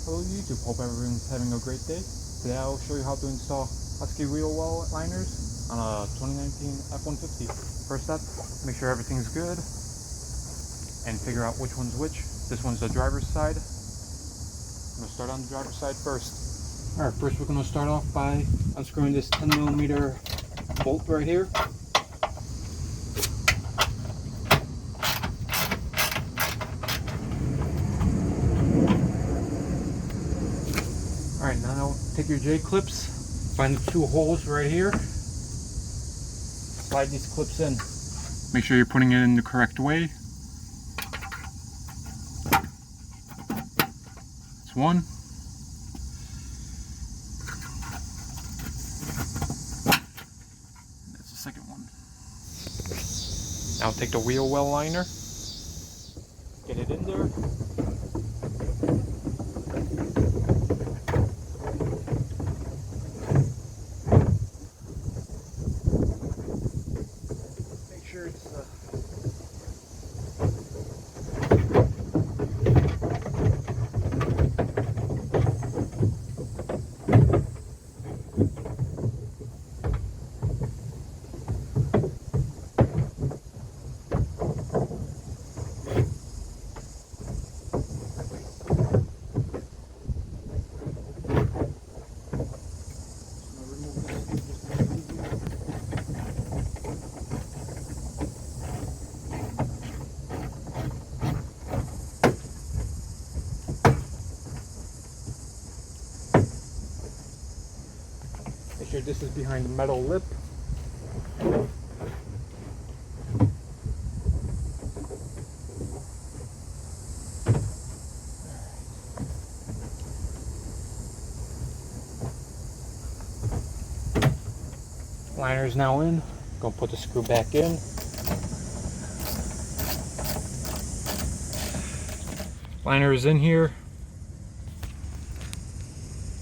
Hello YouTube, hope everyone's having a great day. Today I'll show you how to install Husky wheel well liners on a 2019 F-150. First step, make sure everything's good and figure out which one's which. This one's the driver's side. I'm going to start on the driver's side first. Alright, first we're going to start off by unscrewing this 10mm bolt right here. Alright, now take your J-clips, find the two holes right here, slide these clips in. Make sure you're putting it in the correct way. That's one. That's the second one. Now take the wheel well liner, get it in there. Make sure this is behind the metal lip. Liner's now in. Gonna put the screw back in. Liner is in here.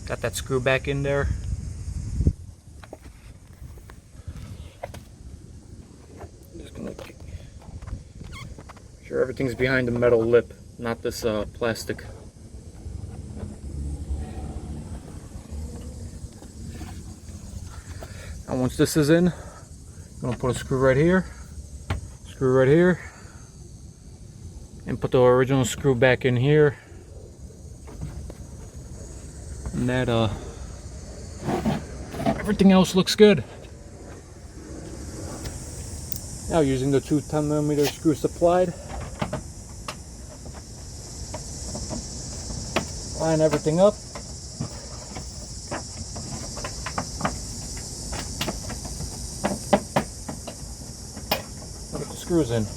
Got that screw back in there. Just gonna make sure everything's behind the metal lip, not this plastic. And once this is in, I'm gonna put a screw right here, and put the original screw back in here. And that everything else looks good. Now using the two 10mm screws supplied, line everything up. Put the screws in.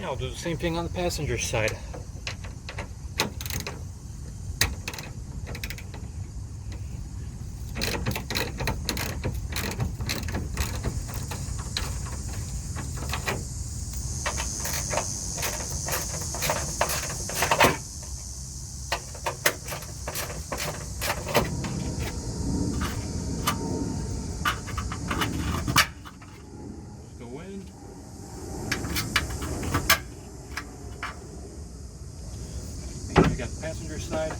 I'll do the same thing on the passenger side. Go in. You got the passenger side.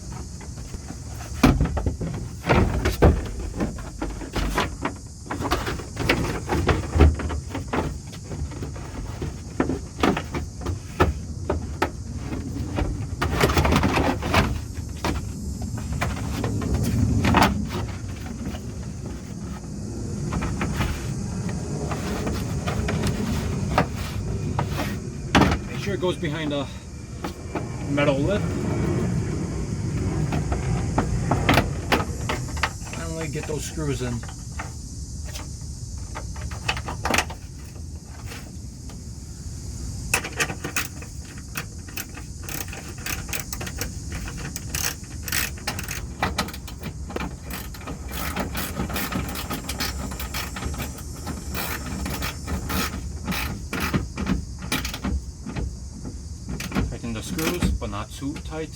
Make sure it goes behind a metal lip. Finally get those screws in. those, but not too tight,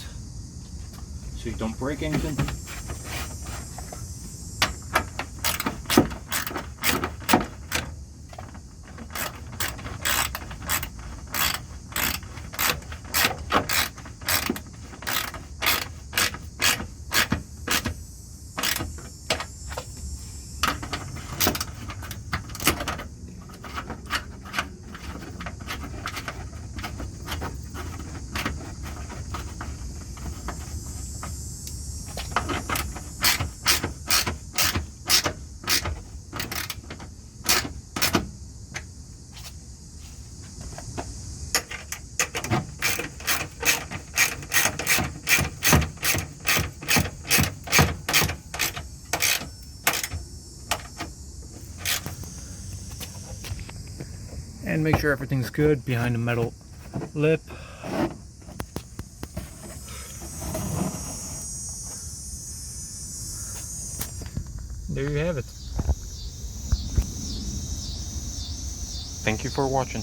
so you don't break anything. And make sure everything's good behind the metal lip. There you have it. Thank you for watching.